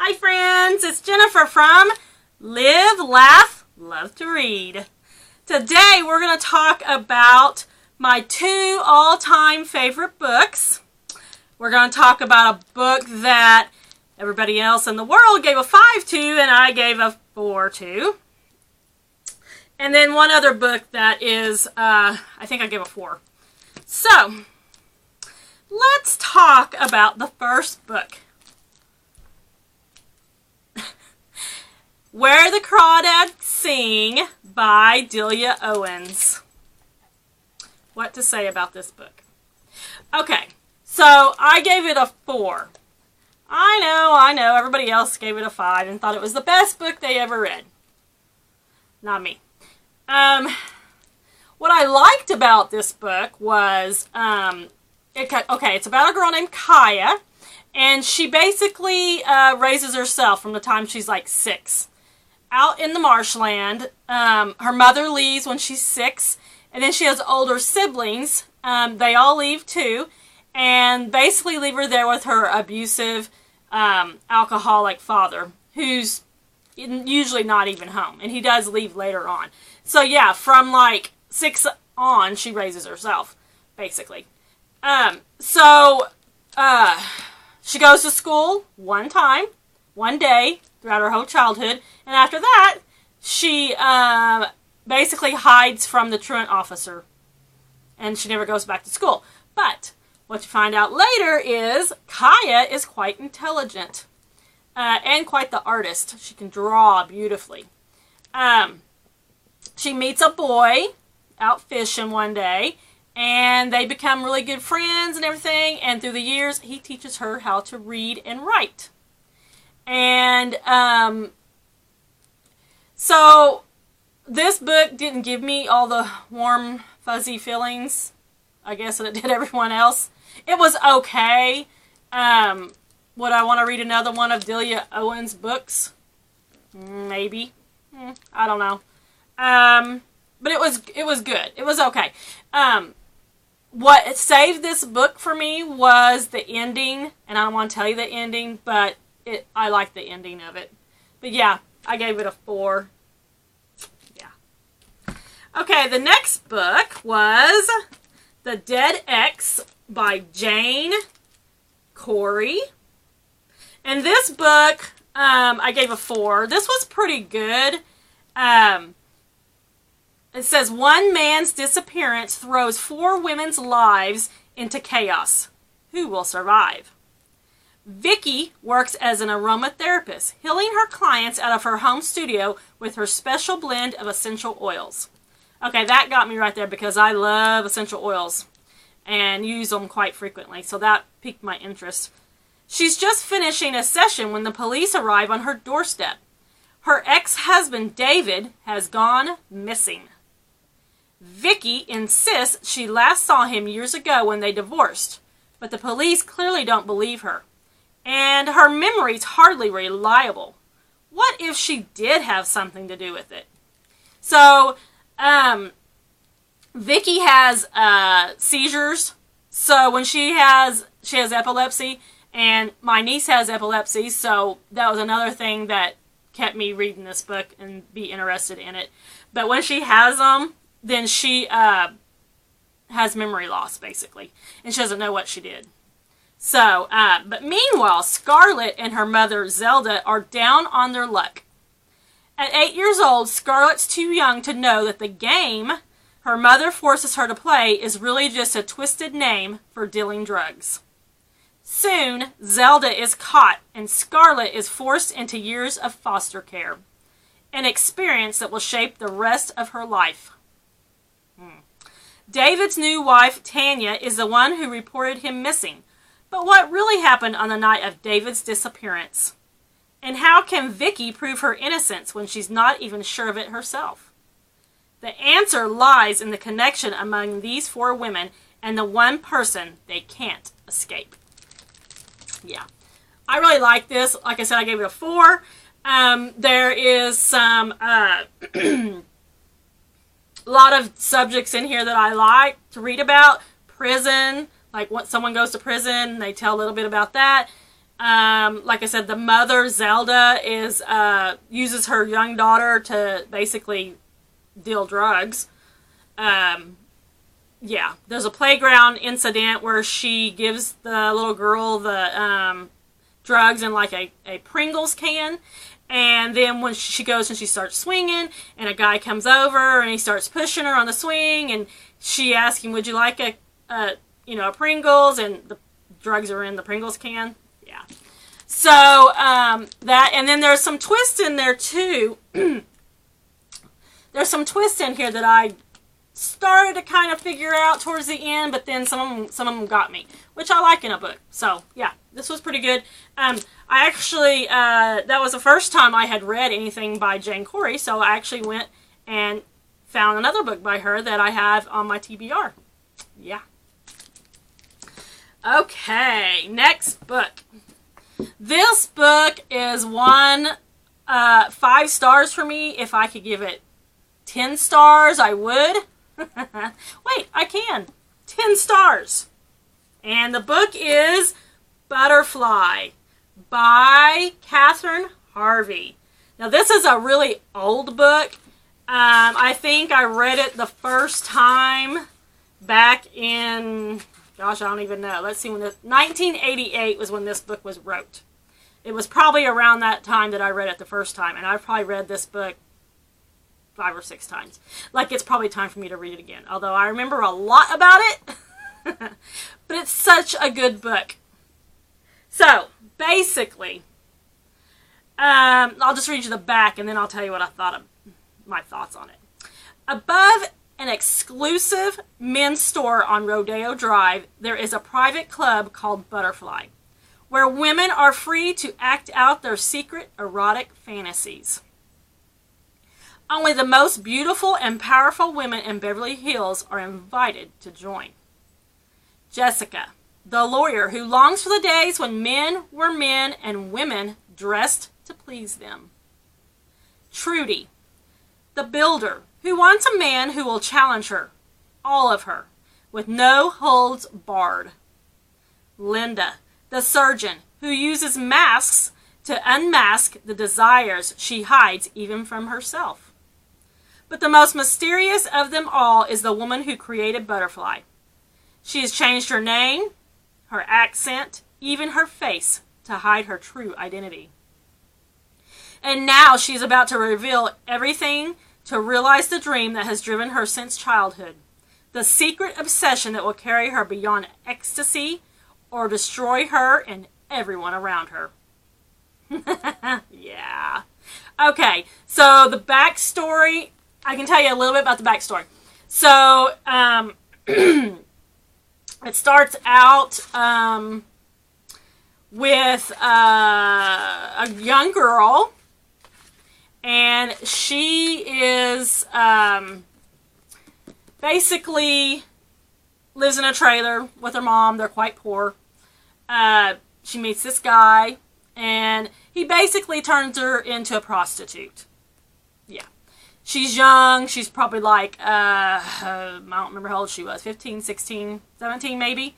Hi friends, it's Jennifer from Live, Laugh, Love to Read. Today we're going to talk about my 2 all-time favorite books. We're going to talk about a book that everybody else in the world gave a 5 to and I gave a 4 to. And then one other book that is, I think I gave a 4. So, let's talk about the first book. Where the Crawdads Sing by Delia Owens. What to say about this book? Okay, so I gave it a 4. I know, everybody else gave it a 5 and thought it was the best book they ever read. Not me. What I liked about this book was, it's about a girl named Kaya, and she basically raises herself from the time she's like 6. Out in the marshland, her mother leaves when she's 6, and then she has older siblings. They all leave too, and basically leave her there with her abusive, alcoholic father, who's usually not even home, and he does leave later on. So yeah, from like 6 on, she raises herself, basically. She goes to school one day, throughout her whole childhood, and after that, she basically hides from the truant officer, and she never goes back to school. But what you find out later is Kaya is quite intelligent, and quite the artist. She can draw beautifully. She meets a boy out fishing one day, and they become really good friends and everything, and through the years, he teaches her how to read and write. And, so, this book didn't give me all the warm, fuzzy feelings, I guess, that it did everyone else. It was okay. Would I want to read another one of Delia Owens' books? Maybe. I don't know. But it was good. It was okay. What saved this book for me was the ending, and I don't want to tell you the ending, but I like the ending of it. But yeah, I gave it a 4. Yeah. Okay, the next book was The Dead Ex by Jane Corry. And this book, I gave a 4. This was pretty good. It says, one man's disappearance throws 4 women's lives into chaos. Who will survive? Vicky works as an aromatherapist, healing her clients out of her home studio with her special blend of essential oils. Okay, that got me right there because I love essential oils and use them quite frequently, so that piqued my interest. She's just finishing a session when the police arrive on her doorstep. Her ex-husband, David, has gone missing. Vicky insists she last saw him years ago when they divorced, but the police clearly don't believe her. And her memory's hardly reliable. What if she did have something to do with it? So, Vicky has seizures. So when she has epilepsy, and my niece has epilepsy, so that was another thing that kept me reading this book and be interested in it. But when she has them, then she has memory loss, basically. And she doesn't know what she did. So, but meanwhile, Scarlett and her mother, Zelda, are down on their luck. At 8 years old, Scarlett's too young to know that the game her mother forces her to play is really just a twisted name for dealing drugs. Soon, Zelda is caught, and Scarlett is forced into years of foster care, an experience that will shape the rest of her life. David's new wife, Tanya, is the one who reported him missing. But what really happened on the night of David's disappearance? And how can Vicky prove her innocence when she's not even sure of it herself? The answer lies in the connection among these 4 women and the one person they can't escape. Yeah. I really like this. Like I said, I gave it a 4. There is some a lot of subjects in here that I like to read about. Prison, like when someone goes to prison, they tell a little bit about that. Like I said, the mother, Zelda, uses her young daughter to basically deal drugs. Yeah, there's a playground incident where she gives the little girl the drugs in like a Pringles can. And then when she goes and she starts swinging, and a guy comes over and he starts pushing her on the swing, and she asks him, "Would you like a Pringles?" And the drugs are in the Pringles can. Yeah. So that, and then there's some twists in there too. There's some twists in here that I started to kind of figure out towards the end, but then some of them got me, which I like in a book. So yeah, this was pretty good. I actually, that was the first time I had read anything by Jane Corry, so I actually went and found another book by her that I have on my TBR. Yeah. Okay, next book. This book is 5 stars for me. If I could give it 10 stars, I would. Wait, I can. 10 stars. And the book is Butterfly by Kathryn Harvey. Now, this is a really old book. I think I read it the first time back in, gosh, I don't even know. Let's see, 1988 was when this book was wrote. It was probably around that time that I read it the first time, and I've probably read this book 5 or 6 times. Like, it's probably time for me to read it again. Although I remember a lot about it. But it's such a good book. So, basically, I'll just read you the back and then I'll tell you what I thought of my thoughts on it. Above an exclusive men's store on Rodeo Drive, there is a private club called Butterfly, where women are free to act out their secret erotic fantasies. Only the most beautiful and powerful women in Beverly Hills are invited to join. Jessica, the lawyer who longs for the days when men were men and women dressed to please them. Trudy, the builder who wants a man who will challenge her, all of her, with no holds barred. Linda, the surgeon who uses masks to unmask the desires she hides even from herself. But the most mysterious of them all is the woman who created Butterfly. She has changed her name, her accent, even her face to hide her true identity. And now she is about to reveal everything to realize the dream that has driven her since childhood. The secret obsession that will carry her beyond ecstasy or destroy her and everyone around her. Yeah. Okay, so the backstory, I can tell you a little bit about the backstory. So, it starts out with a young girl, and she is basically lives in a trailer with her mom. They're quite poor. She meets this guy, and he basically turns her into a prostitute. Yeah. She's young. She's probably like, I don't remember how old she was, 15, 16, 17 maybe.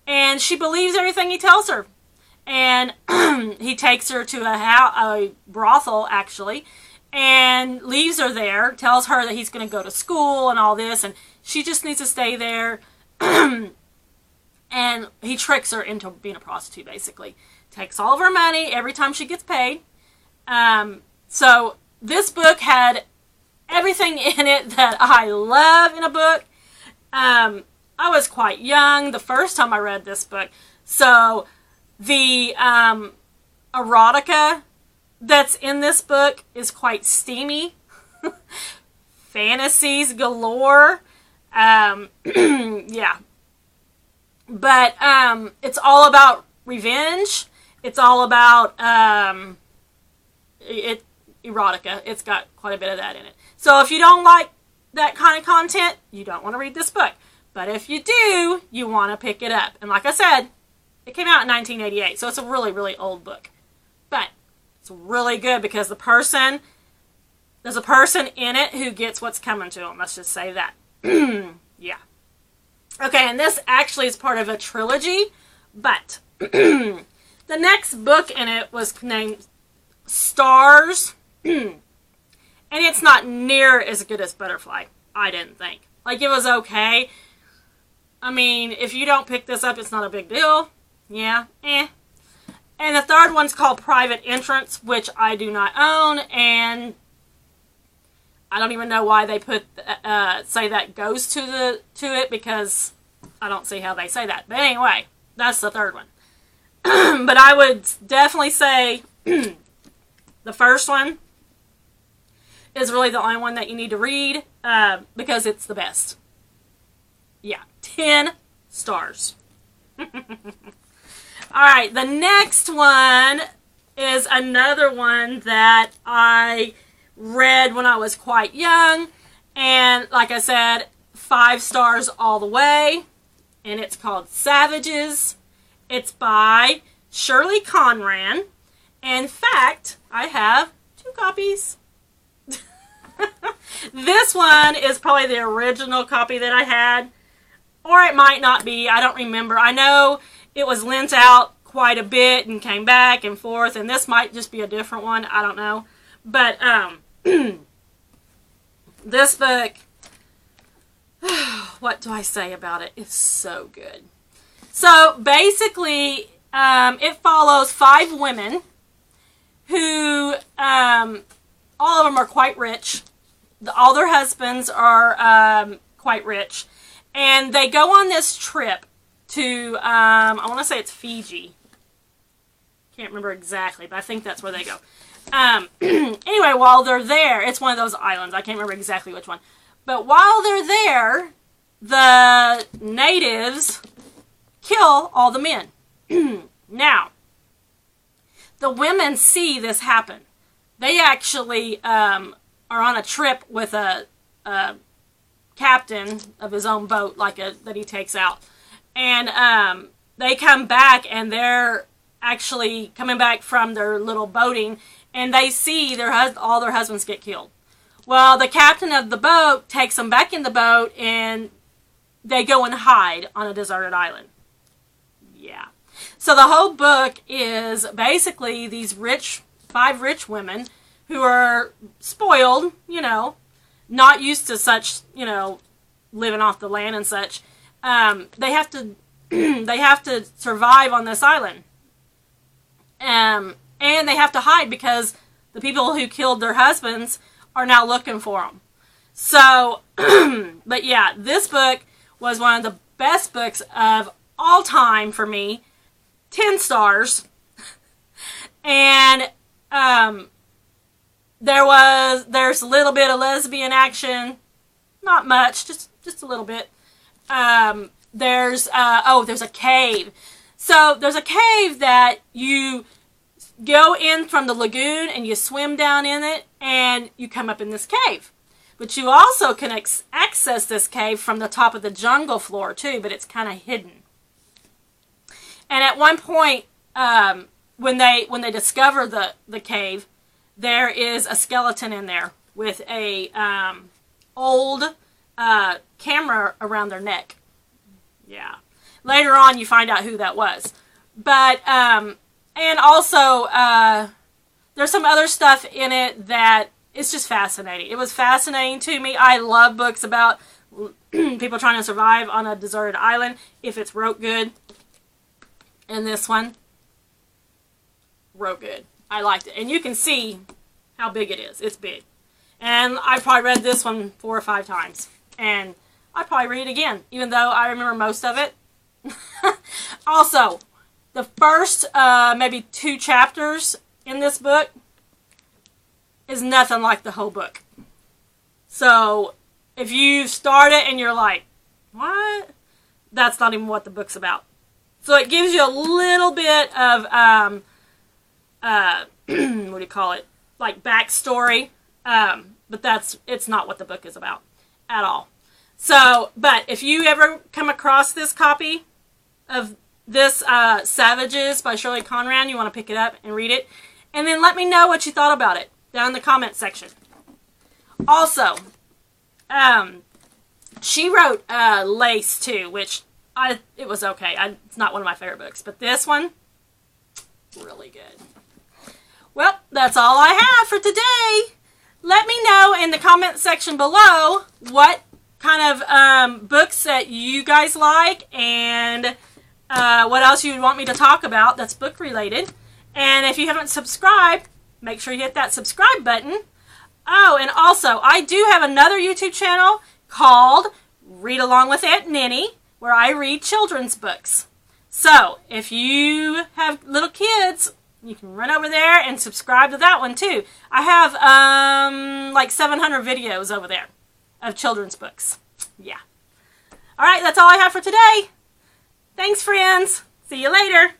And she believes everything he tells her. And he takes her to a brothel, actually, and leaves her there, tells her that he's going to go to school and all this, and she just needs to stay there. And he tricks her into being a prostitute, basically. Takes all of her money every time she gets paid. So this book had everything in it that I love in a book. I was quite young the first time I read this book. So the erotica that's in this book is quite steamy. Fantasies galore. Yeah. But it's all about revenge. It's all about erotica. It's got quite a bit of that in it. So if you don't like that kind of content, you don't want to read this book. But if you do, you want to pick it up. And like I said, it came out in 1988, so it's a really, really old book. But it's really good because there's a person in it who gets what's coming to them. Let's just say that. Yeah. Okay, and this actually is part of a trilogy, but The next book in it was named Stars. And it's not near as good as Butterfly, I didn't think. Like, it was okay. I mean, if you don't pick this up, it's not a big deal. Yeah, And the third one's called Private Entrance, which I do not own, and I don't even know why they put say that goes to it, because I don't see how they say that. But anyway, that's the third one. But I would definitely say the first one is really the only one that you need to read, because it's the best. Yeah, 10 stars. Alright, the next one is another one that I read when I was quite young. And like I said, 5 stars all the way. And it's called Savages. It's by Shirley Conran. In fact, I have 2 copies. This one is probably the original copy that I had. Or it might not be. I don't remember. I know it was lent out quite a bit and came back and forth. And this might just be a different one. I don't know. But this book, what do I say about it? It's so good. So basically, it follows 5 women who, all of them are quite rich. All their husbands are quite rich. And they go on this trip to, I want to say it's Fiji. Can't remember exactly, but I think that's where they go. Anyway, while they're there, it's one of those islands. I can't remember exactly which one. But while they're there, the natives kill all the men. Now, the women see this happen. They actually are on a trip with a captain of his own boat, that he takes out. And they come back, and they're actually coming back from their little boating, and they see all their husbands get killed. Well, the captain of the boat takes them back in the boat, and they go and hide on a deserted island. Yeah. So the whole book is basically these 5 rich women who are spoiled, not used to such, living off the land and such. They have to they have to survive on this island. And they have to hide because the people who killed their husbands are now looking for them. So, but yeah, this book was one of the best books of all time for me. 10 stars. And there's a little bit of lesbian action. Not much, just a little bit. There's a cave. So there's a cave that you go in from the lagoon and you swim down in it and you come up in this cave. But you also can access this cave from the top of the jungle floor too, but it's kind of hidden. And at one point, when they discover the cave, there is a skeleton in there with a old camera around their neck. Yeah. Later on, you find out who that was. But, and also, there's some other stuff in it that is just fascinating. It was fascinating to me. I love books about people trying to survive on a deserted island, if it's wrote good. And this one, wrote good. I liked it. And you can see how big it is. It's big. And I probably read this one 4 or 5 times. And I'd probably read it again, even though I remember most of it. Also, the first maybe 2 chapters in this book is nothing like the whole book. So, if you start it and you're like, what? That's not even what the book's about. So it gives you a little bit of, what do you call it? Like backstory. But it's not what the book is about at all. So, but if you ever come across this copy of this Savages by Shirley Conran, you want to pick it up and read it. And then let me know what you thought about it down in the comment section. Also, she wrote Lace too, which it was okay. It's not one of my favorite books. But this one, Really good. Well, that's all I have for today. Let me know in the comment section below what kind of books that you guys like and what else you would want me to talk about that's book related. And if you haven't subscribed, make sure you hit that subscribe button. Oh, and also, I do have another YouTube channel called Read Along with Aunt Ninny, where I read children's books. So, if you have little kids, you can run over there and subscribe to that one too. I have like 700 videos over there of children's books. Yeah. Alright, that's all I have for today. Thanks, friends. See you later.